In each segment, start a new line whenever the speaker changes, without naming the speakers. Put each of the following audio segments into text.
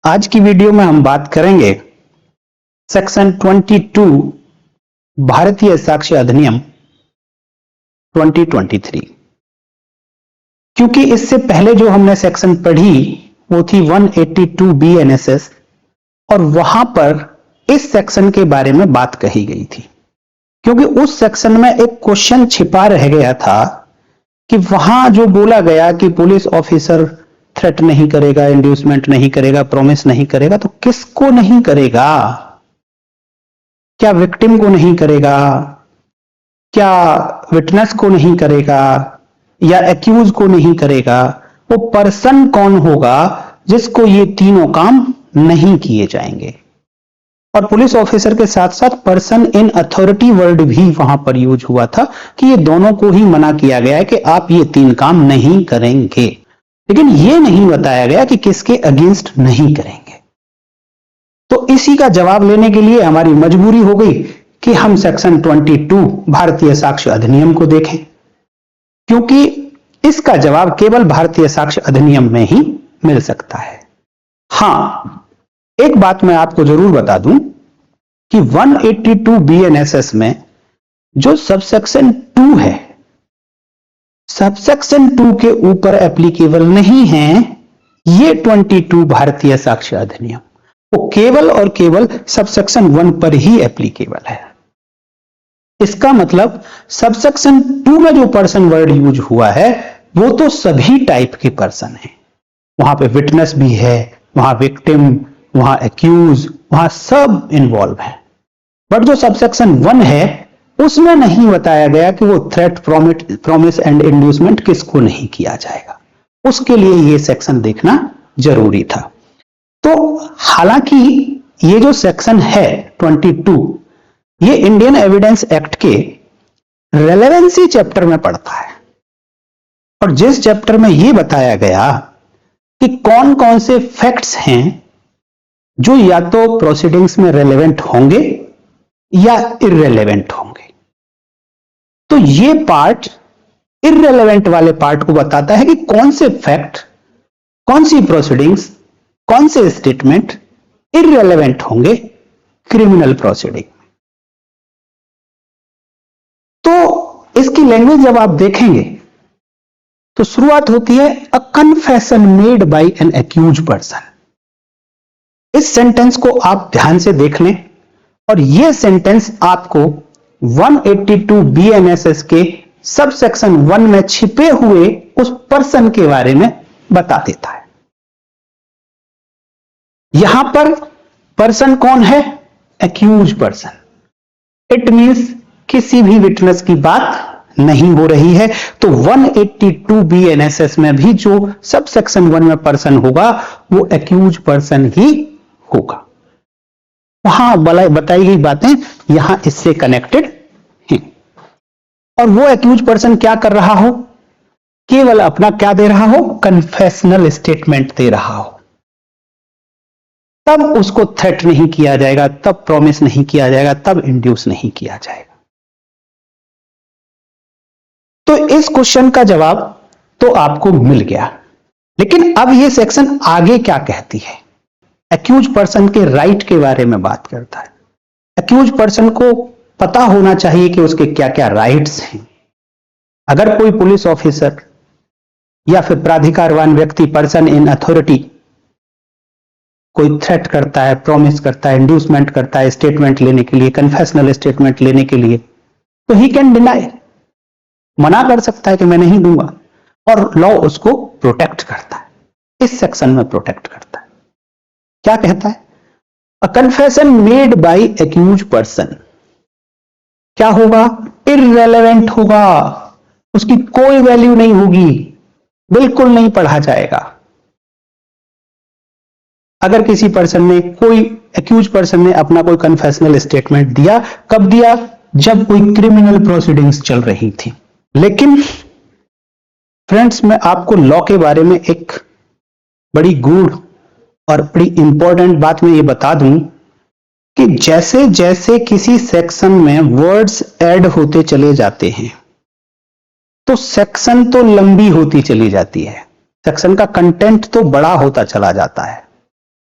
आज की वीडियो में हम बात करेंगे सेक्शन 22 भारतीय साक्ष्य अधिनियम 2023। क्योंकि इससे पहले जो हमने सेक्शन पढ़ी वो थी 182 BNSS और वहां पर इस सेक्शन के बारे में बात कही गई थी। क्योंकि उस सेक्शन में एक क्वेश्चन छिपा रह गया था कि वहां जो बोला गया कि पुलिस ऑफिसर थ्रेट नहीं करेगा, इंड्यूसमेंट नहीं करेगा, प्रॉमिस नहीं करेगा, तो किसको नहीं करेगा? क्या विक्टिम को नहीं करेगा? क्या विटनेस को नहीं करेगा? या एक्यूज को नहीं करेगा? वो पर्सन कौन होगा जिसको ये तीनों काम नहीं किए जाएंगे? और पुलिस ऑफिसर के साथ साथ पर्सन इन अथॉरिटी वर्ड भी वहां पर यूज हुआ था कि ये दोनों को ही मना किया गया है कि आप ये तीन काम नहीं करेंगे। लेकिन ये नहीं बताया गया कि किसके अगेंस्ट नहीं करेंगे। तो इसी का जवाब लेने के लिए हमारी मजबूरी हो गई कि हम सेक्शन 22 भारतीय साक्ष्य अधिनियम को देखें, क्योंकि इसका जवाब केवल भारतीय साक्ष्य अधिनियम में ही मिल सकता है। हां, एक बात मैं आपको जरूर बता दूं कि 182 BNSS में जो सबसेक्शन 2 है, सबसेक्शन 2 के ऊपर एप्लीकेबल नहीं है ये 22 भारतीय साक्ष्य अधिनियम। वो केवल और केवल सबसेक्शन 1 पर ही एप्लीकेबल है। इसका मतलब सबसेक्शन 2 में जो पर्सन वर्ड यूज हुआ है वो तो सभी टाइप के पर्सन हैं। वहां पे विटनेस भी है, वहां विक्टिम, वहां एक्यूज, वहां सब इन्वॉल्व है। बट जो सबसेक्शन 1 है उसमें नहीं बताया गया कि वो थ्रेट, प्रॉमिस एंड इंड्यूसमेंट किसको नहीं किया जाएगा। उसके लिए ये सेक्शन देखना जरूरी था। तो हालांकि ये जो सेक्शन है 22, ये इंडियन एविडेंस एक्ट के रेलेवेंसी चैप्टर में पड़ता है। और जिस चैप्टर में ये बताया गया कि कौन कौन से फैक्ट्स हैं जो या तो प्रोसीडिंग्स में रेलेवेंट होंगे या इररेलेवेंट होंगे, तो ये पार्ट इररेलेवेंट वाले पार्ट को बताता है कि कौन से फैक्ट, कौन सी प्रोसीडिंग्स, कौन से स्टेटमेंट इररेलेवेंट होंगे क्रिमिनल प्रोसीडिंग। तो इसकी लैंग्वेज जब आप देखेंगे तो शुरुआत होती है a confession made by an accused person. इस सेंटेंस को आप ध्यान से देख लें और यह सेंटेंस आपको 182 BNSS के सब सेक्शन 1 में छिपे हुए उस पर्सन के बारे में बता देता है। यहां पर पर्सन कौन है? Accused person. इट मींस किसी भी विटनेस की बात नहीं हो रही है। तो 182 BNSS में भी जो सब सेक्शन 1 में पर्सन होगा वो एक्यूज पर्सन ही होगा। वहां बताई गई बातें यहां इससे कनेक्टेड हैं। और वो एक्यूज पर्सन क्या कर रहा हो? केवल अपना क्या दे रहा हो? कन्फेशनल स्टेटमेंट दे रहा हो। तब उसको थ्रेट नहीं किया जाएगा, तब प्रॉमिस नहीं किया जाएगा, तब इंड्यूस नहीं किया जाएगा। तो इस क्वेश्चन का जवाब तो आपको मिल गया। लेकिन अब ये सेक्शन आगे क्या कहती है? एक्यूज पर्सन के राइट के बारे में बात करता है। एक्यूज पर्सन को पता होना चाहिए कि उसके क्या क्या राइट्स हैं। अगर कोई पुलिस ऑफिसर या फिर प्राधिकारवान व्यक्ति, पर्सन इन अथॉरिटी, कोई थ्रेट करता है, प्रॉमिस करता है, इंड्यूसमेंट करता है स्टेटमेंट लेने के लिए, कन्फेशनल स्टेटमेंट लेने के लिए, तो ही कैन डिनाई, मना कर सकता है कि मैं नहीं दूंगा। और लॉ उसको प्रोटेक्ट करता है, इस सेक्शन में प्रोटेक्ट करता है। क्या कहता है? A confession made by accused person क्या होगा? इररेलेवेंट होगा। उसकी कोई वैल्यू नहीं होगी, बिल्कुल नहीं पढ़ा जाएगा। अगर किसी पर्सन ने, कोई एक्यूज पर्सन ने अपना कोई कन्फेशनल स्टेटमेंट दिया, कब दिया? जब कोई क्रिमिनल प्रोसीडिंग्स चल रही थी। लेकिन फ्रेंड्स, मैं आपको लॉ के बारे में एक बड़ी गूढ़ और बड़ी इंपॉर्टेंट बात मैं ये बता दूं कि जैसे जैसे किसी सेक्शन में वर्ड्स ऐड होते चले जाते हैं तो सेक्शन तो लंबी होती चली जाती है, सेक्शन का कंटेंट तो बड़ा होता चला जाता है।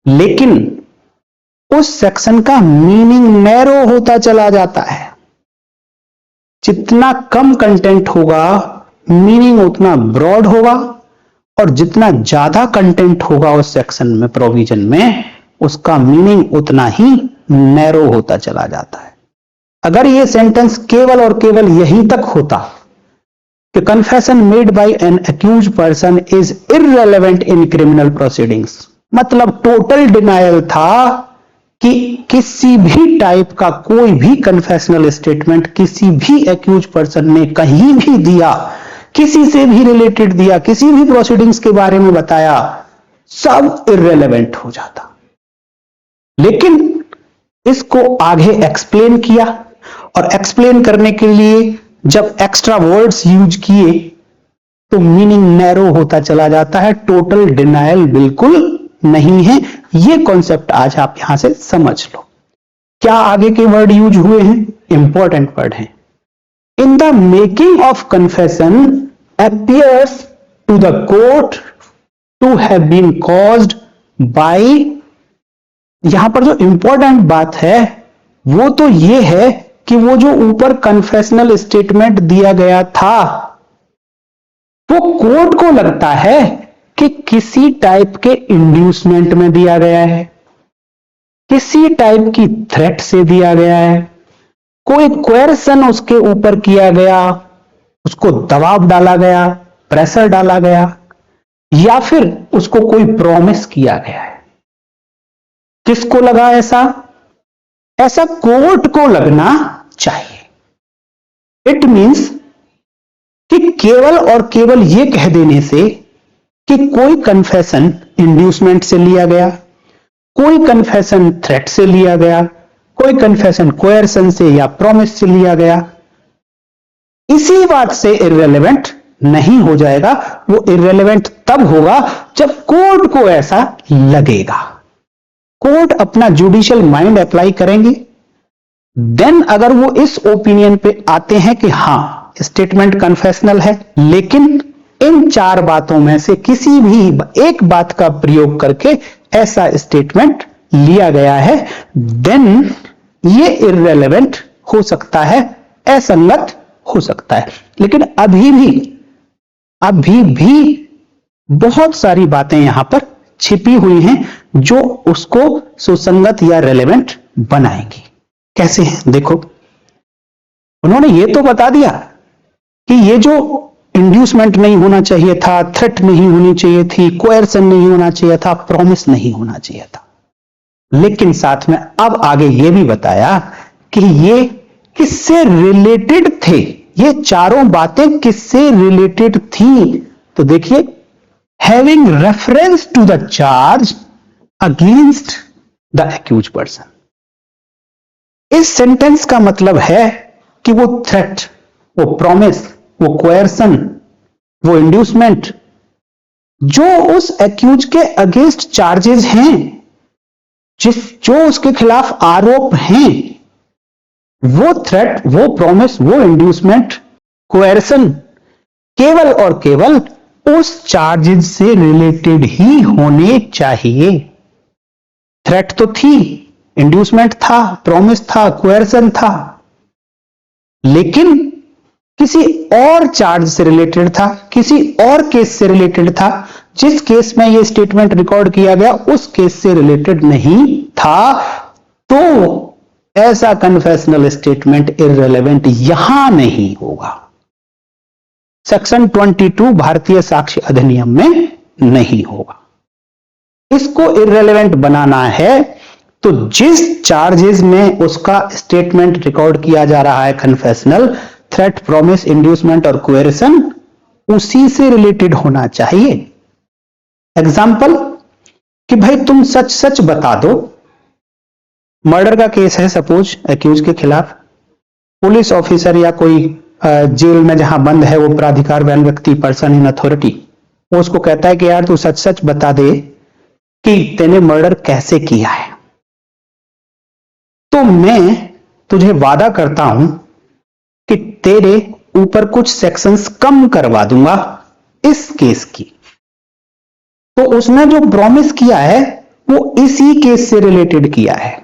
लेकिन उस सेक्शन का मीनिंग नैरो होता चला जाता है। जितना कम कंटेंट होगा मीनिंग उतना ब्रॉड होगा, और जितना ज्यादा कंटेंट होगा उस सेक्शन में, प्रोविजन में, उसका मीनिंग उतना ही नैरो होता चला जाता है। अगर यह सेंटेंस केवल और केवल यहीं तक होता कि confession made by an accused person is irrelevant in criminal proceedings, मतलब टोटल डिनायल था कि किसी भी टाइप का कोई भी कन्फेशनल स्टेटमेंट किसी भी अक्यूज पर्सन ने कहीं भी दिया, किसी से भी रिलेटेड दिया, किसी भी प्रोसीडिंग्स के बारे में बताया, सब इररेलेवेंट हो जाता। लेकिन इसको आगे एक्सप्लेन किया, और एक्सप्लेन करने के लिए जब एक्स्ट्रा वर्ड्स यूज किए तो मीनिंग नैरो होता चला जाता है, टोटल डिनायल बिल्कुल नहीं है। यह कॉन्सेप्ट आज आप यहां से समझ लो। क्या आगे के वर्ड यूज हुए हैं? इंपॉर्टेंट वर्ड हैं। In the making of confession appears to the court to have been caused by, यहां पर जो इंपॉर्टेंट बात है वो तो ये है कि वो जो ऊपर कन्फेशनल स्टेटमेंट दिया गया था वो कोर्ट को लगता है कि किसी टाइप के इंड्यूसमेंट में दिया गया है, किसी टाइप की थ्रेट से दिया गया है, कोई कोएर्सन उसके ऊपर किया गया, उसको दबाव डाला गया, प्रेशर डाला गया, या फिर उसको कोई प्रॉमिस किया गया है। किसको लगा ऐसा? ऐसा कोर्ट को लगना चाहिए। इट मींस कि केवल और केवल यह कह देने से कि कोई कन्फेशन इंड्यूसमेंट से लिया गया, कोई कन्फेशन थ्रेट से लिया गया, कोई कन्फेशन कोएर्सन से या प्रॉमिस से लिया गया, इसी बात से इररेलेवेंट नहीं हो जाएगा। वो इररेलेवेंट तब होगा जब कोर्ट को ऐसा लगेगा। कोर्ट अपना जुडिशियल माइंड अप्लाई करेंगे, देन अगर वो इस ओपिनियन पे आते हैं कि हां स्टेटमेंट कन्फेशनल है, लेकिन इन चार बातों में से किसी भी एक बात का प्रयोग करके ऐसा स्टेटमेंट लिया गया है, देन ये इररेलेवेंट हो सकता है, असंगत हो सकता है। लेकिन अभी भी बहुत सारी बातें यहां पर छिपी हुई हैं जो उसको सुसंगत या रेलेवेंट बनाएंगी। कैसे हैं? देखो, उन्होंने ये तो बता दिया कि ये जो इंड्यूसमेंट नहीं होना चाहिए था, थ्रेट नहीं होनी चाहिए थी, कोएर्सन नहीं होना चाहिए था, प्रॉमिस नहीं होना चाहिए था, लेकिन साथ में अब आगे ये भी बताया कि ये किससे रिलेटेड थे, ये चारों बातें किससे रिलेटेड थी। तो देखिए, having reference to the charge against the accused person. इस सेंटेंस का मतलब है कि वो थ्रेट, वो प्रॉमिस, वो कोएर्सन, वो इंड्यूसमेंट जो उस अक्यूज के अगेंस्ट चार्जेस हैं, जो उसके खिलाफ आरोप हैं, वो थ्रेट, वो प्रॉमिस, वो इंड्यूसमेंट, कोएर्सन केवल और केवल उस चार्जेस से रिलेटेड ही होने चाहिए। थ्रेट तो थी, इंड्यूसमेंट था, प्रॉमिस था, कोएर्सन था, लेकिन किसी और चार्ज से रिलेटेड था, किसी और केस से रिलेटेड था। जिस केस में यह स्टेटमेंट रिकॉर्ड किया गया उस केस से रिलेटेड नहीं था, तो ऐसा कन्फेशनल स्टेटमेंट इररेलेवेंट यहां नहीं होगा। सेक्शन 22 भारतीय साक्ष्य अधिनियम में नहीं होगा। इसको इररेलेवेंट बनाना है तो जिस चार्जेस में उसका स्टेटमेंट रिकॉर्ड किया जा रहा है, कन्फेशनल, थ्रेट, प्रॉमिस, इंड्यूसमेंट और कोएर्सन, उसी से रिलेटेड होना चाहिए। एग्जाम्पल कि भाई तुम सच सच बता दो, मर्डर का केस है सपोज अक्यूज के खिलाफ, पुलिस ऑफिसर या कोई जेल में जहां बंद है वो प्राधिकार वाला व्यक्ति, पर्सन इन अथॉरिटी, वो उसको कहता है कि यार तू सच सच बता दे कि तूने मर्डर कैसे किया है, तो मैं तुझे वादा करता हूं कि तेरे ऊपर कुछ सेक्शंस कम करवा दूंगा इस केस की। तो उसने जो प्रॉमिस किया है वो इसी केस से रिलेटेड किया है।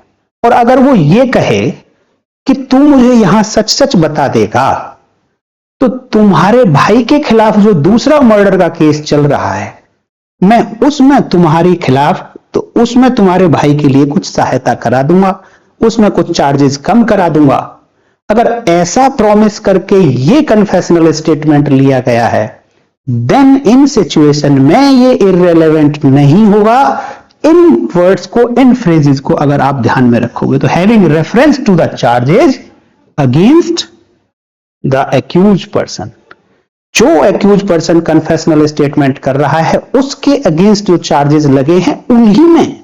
और अगर वो ये कहे कि तू मुझे यहां सच सच बता देगा, तो तुम्हारे भाई के खिलाफ जो दूसरा मर्डर का केस चल रहा है, मैं उसमें तुम्हारे खिलाफ, तो उसमें तुम्हारे भाई के लिए कुछ सहायता करा दूंगा, उसमें कुछ चार्जेस कम करा दूंगा। अगर ऐसा प्रॉमिस करके ये कन्फेशनल स्टेटमेंट लिया गया है, देन इन सिचुएशन में ये इररिलेवेंट नहीं होगा। इन वर्ड्स को, इन फ्रेजेस को अगर आप ध्यान में रखोगे, तो having reference to the charges against the accused person, जो एक्यूज पर्सन कन्फेशनल स्टेटमेंट कर रहा है उसके अगेंस्ट जो चार्जेस लगे हैं, उन्हीं में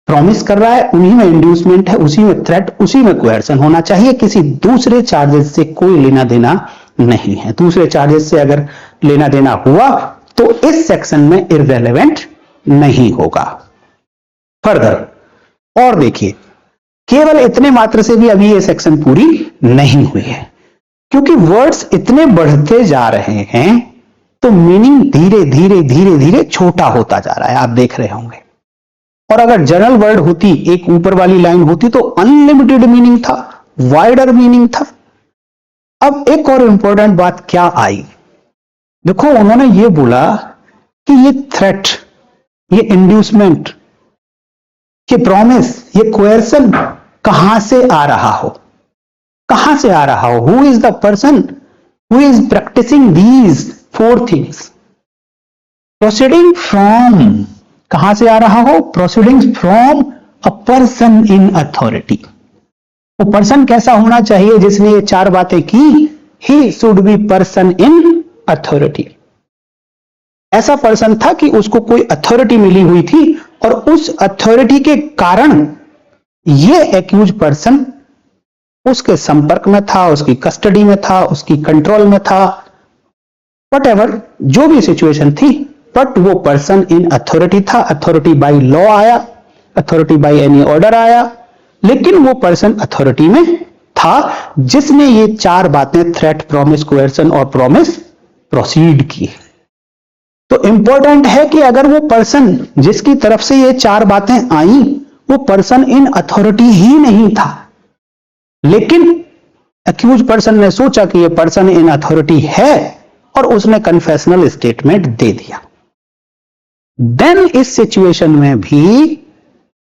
प्रॉमिस कर रहा है, उन्हीं में इंड्यूसमेंट है, उसी में थ्रेट, उसी में कोएर्सन होना चाहिए। किसी दूसरे चार्जेस से कोई लेना देना नहीं है। दूसरे चार्जेस से अगर लेना देना हुआ तो इस सेक्शन में इररिलेवेंट नहीं होगा। फर्दर और देखिए, केवल इतने मात्र से भी अभी ये सेक्शन पूरी नहीं हुई है, क्योंकि वर्ड्स इतने बढ़ते जा रहे हैं तो मीनिंग धीरे धीरे धीरे धीरे छोटा होता जा रहा है, आप देख रहे होंगे। और अगर जनरल वर्ड होती, एक ऊपर वाली लाइन होती, तो अनलिमिटेड मीनिंग था, वाइडर मीनिंग था। अब एक और इंपॉर्टेंट बात क्या आई, देखो उन्होंने ये बोला कि ये थ्रेट, ये इंड्यूसमेंट, ये प्रॉमिस, ये कोएर्सन कहां से आ रहा हो, कहां से आ रहा हो, who is the person who is practicing these 4 things, proceeding from, कहां से आ रहा हो, proceedings from a person in authority. वो पर्सन कैसा होना चाहिए जिसने ये 4 बातें की, he should be person in authority. ऐसा पर्सन था कि उसको कोई अथॉरिटी मिली हुई थी और उस अथॉरिटी के कारण ये एक्यूज पर्सन उसके संपर्क में था, उसकी कस्टडी में था, उसकी कंट्रोल में था, व्हाटएवर जो भी सिचुएशन थी, बट वो पर्सन इन अथॉरिटी था। अथॉरिटी बाय लॉ आया, अथॉरिटी बाय एनी ऑर्डर आया, लेकिन वो पर्सन अथॉरिटी में था जिसने ये 4 बातें, थ्रेट, प्रॉमिस, कोएर्सन और प्रॉमिस, प्रोसीड की। तो इंपॉर्टेंट है कि अगर वो पर्सन जिसकी तरफ से ये 4 बातें आई, वो पर्सन इन अथॉरिटी ही नहीं था, लेकिन एक्यूज पर्सन ने सोचा कि ये पर्सन इन अथॉरिटी है और उसने कन्फेशनल स्टेटमेंट दे दिया, देन इस सिचुएशन में भी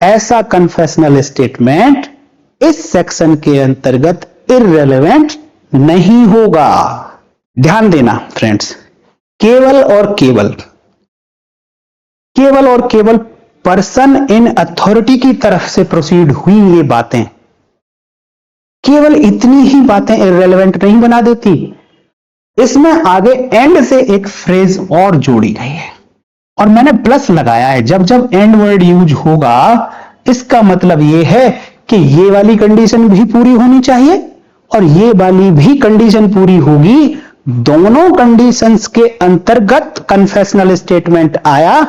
ऐसा कन्फेशनल स्टेटमेंट इस सेक्शन के अंतर्गत इररिलेवेंट नहीं होगा। ध्यान देना फ्रेंड्स, केवल और केवल, केवल और केवल पर्सन इन अथॉरिटी की तरफ से प्रोसीड हुई ये बातें, केवल इतनी ही बातें इररिलेवेंट नहीं बना देती। इसमें आगे एंड से एक फ्रेज और जोड़ी गई है और मैंने प्लस लगाया है। जब जब एंड वर्ड यूज होगा, इसका मतलब यह है कि ये वाली कंडीशन भी पूरी होनी चाहिए और ये वाली भी कंडीशन पूरी होगी। दोनों कंडीशंस के अंतर्गत कन्फेशनल स्टेटमेंट आया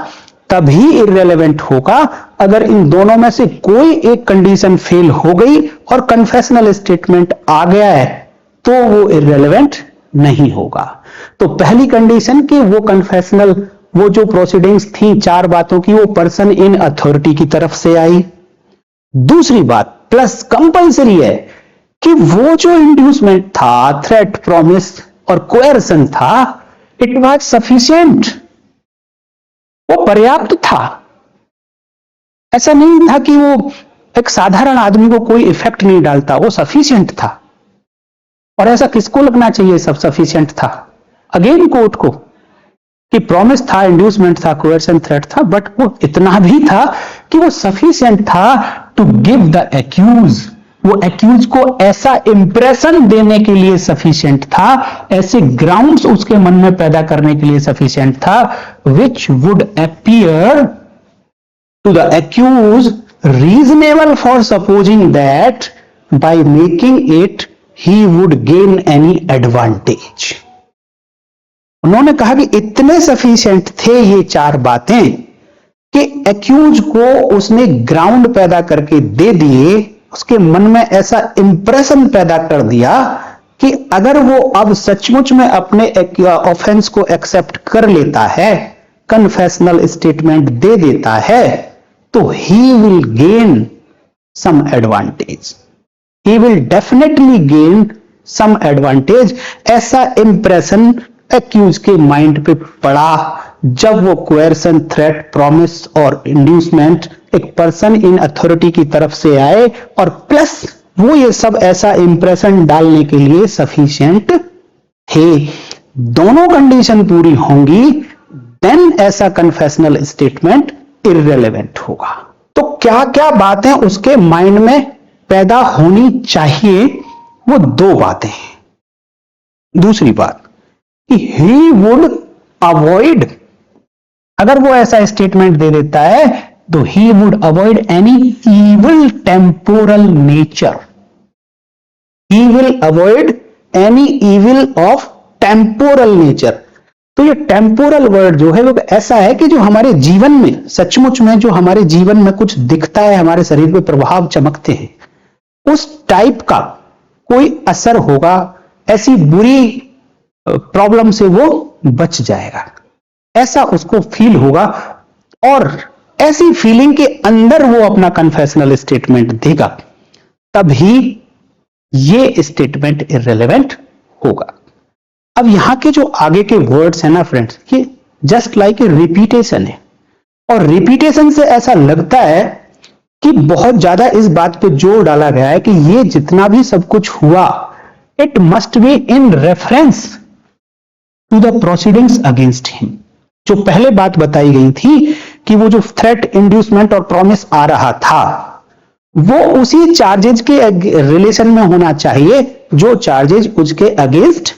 तभी इररिलेवेंट होगा। अगर इन दोनों में से कोई एक कंडीशन फेल हो गई और कन्फेशनल स्टेटमेंट आ गया है तो वो इररिलेवेंट नहीं होगा। तो पहली कंडीशन कि वो कन्फेशनल, वो जो प्रोसीडिंग्स थी 4 बातों की, वो पर्सन इन अथॉरिटी की तरफ से आई। दूसरी बात प्लस कंपल्सरी है कि वो जो इंड्यूसमेंट था, थ्रेट, प्रॉमिस और कोएर्सन था, इट वाज सफिशिएंट, वो पर्याप्त था। ऐसा नहीं था कि वो एक साधारण आदमी को कोई इफेक्ट नहीं डालता, वो सफिशिएंट था। और ऐसा किसको लगना चाहिए सब सफिशिएंट था? अगेन कोर्ट को, कि प्रॉमिस था, इंड्यूसमेंट था, कोएर्सन, थ्रेट था, बट वो इतना भी था कि वो सफिशिएंट था टू गिव द एक्यूज, वो एक्यूज को ऐसा इंप्रेशन देने के लिए सफिशिएंट था, ऐसे ग्राउंड्स उसके मन में पैदा करने के लिए सफिशिएंट था, which would appear to the accused reasonable for supposing that by making it he would gain any advantage. उन्होंने कहा कि इतने सफिशिएंट थे ये 4 बातें कि एक्यूज को उसने ग्राउंड पैदा करके दे दिए, उसके मन में ऐसा इंप्रेशन पैदा कर दिया कि अगर वो अब सचमुच में अपने ऑफेंस को एक्सेप्ट कर लेता है कन्फेशनल स्टेटमेंट दे देता है तो he will gain some advantage, he will definitely gain some advantage. ऐसा इंप्रेशन एक्यूज के माइंड पे पड़ा जब वो कोएर्सन, थ्रेट, प्रॉमिस और इंड्यूसमेंट एक पर्सन इन अथॉरिटी की तरफ से आए और प्लस वो ये सब ऐसा इंप्रेशन डालने के लिए सफिशिएंट थे। दोनों कंडीशन पूरी होंगी देन ऐसा कन्फेशनल स्टेटमेंट इररिलेवेंट होगा। तो क्या क्या बातें उसके माइंड में पैदा होनी चाहिए, वो दो बातें हैं। दूसरी बात कि ही वुड अवॉइड, अगर वो ऐसा स्टेटमेंट दे देता है तो he would avoid any evil temporal nature, he will avoid any evil of temporal nature. तो ये टेम्पोरल वर्ड जो है वो ऐसा है कि जो हमारे जीवन में सचमुच में, जो हमारे जीवन में कुछ दिखता है, हमारे शरीर पे प्रभाव चमकते हैं, उस टाइप का कोई असर होगा, ऐसी बुरी प्रॉब्लम से वो बच जाएगा, ऐसा उसको फील होगा और ऐसी फीलिंग के अंदर वो अपना कन्फेशनल स्टेटमेंट देगा, तभी ये स्टेटमेंट इररिलेवेंट होगा। अब यहां के जो आगे के वर्ड्स हैं ना फ्रेंड्स, ये जस्ट लाइक ए रिपीटेशन है और रिपीटेशन से ऐसा लगता है कि बहुत ज्यादा इस बात पे जोर डाला गया है कि ये जितना भी सब कुछ हुआ it must be in reference to the proceedings against him. जो पहले बात बताई गई थी कि वो जो थ्रेट, इंड्यूसमेंट और प्रॉमिस आ रहा था वो उसी चार्जेज के रिलेशन में होना चाहिए जो चार्जेज उसके अगेंस्ट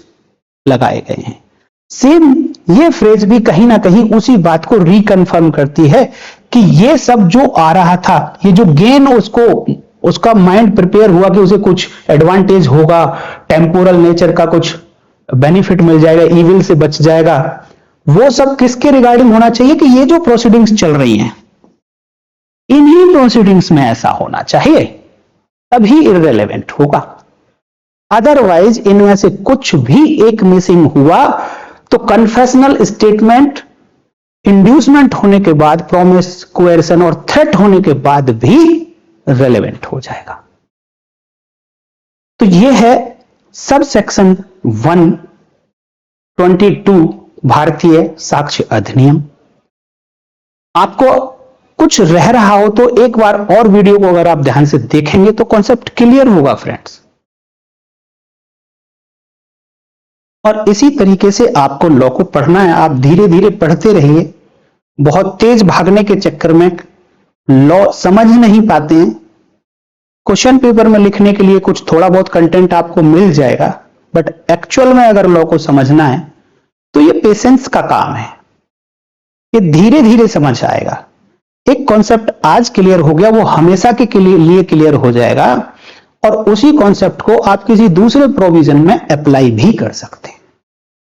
लगाए गए हैं। सेम ये फ्रेज भी कहीं ना कहीं उसी बात को रिकन्फर्म करती है कि ये सब जो आ रहा था, ये जो गेन उसका माइंड प्रिपेयर हुआ कि उसे कुछ एडवांटेज होगा, टेम्पोरल नेचर का कुछ बेनिफिट मिल जाएगा, इविल से बच जाएगा, वो सब किसके रिगार्डिंग होना चाहिए कि ये जो प्रोसीडिंग्स चल रही हैं इन्हीं प्रोसीडिंग्स में ऐसा होना चाहिए, तभी इररिलेवेंट होगा। अदरवाइज इनमें से कुछ भी एक मिसिंग हुआ तो कन्फेशनल स्टेटमेंट इंड्यूसमेंट होने के बाद, प्रॉमिस, कोएर्सन और थ्रेट होने के बाद भी रेलेवेंट हो जाएगा। तो यह है सब सेक्शन 122 भारतीय साक्ष्य अधिनियम। आपको कुछ रह रहा हो तो एक बार और वीडियो को अगर आप ध्यान से देखेंगे तो कॉन्सेप्ट क्लियर होगा फ्रेंड्स। और इसी तरीके से आपको लॉ को पढ़ना है, आप धीरे धीरे पढ़ते रहिए। बहुत तेज भागने के चक्कर में लॉ समझ नहीं पाते हैं। क्वेश्चन पेपर में लिखने के लिए कुछ थोड़ा बहुत कंटेंट आपको मिल जाएगा, बट एक्चुअल में अगर लॉ को समझना है तो ये पेशेंस का काम है, ये धीरे धीरे समझ आएगा। एक कॉन्सेप्ट आज क्लियर हो गया वो हमेशा के लिए क्लियर हो जाएगा और उसी कॉन्सेप्ट को आप किसी दूसरे प्रोविजन में अप्लाई भी कर सकते हैं।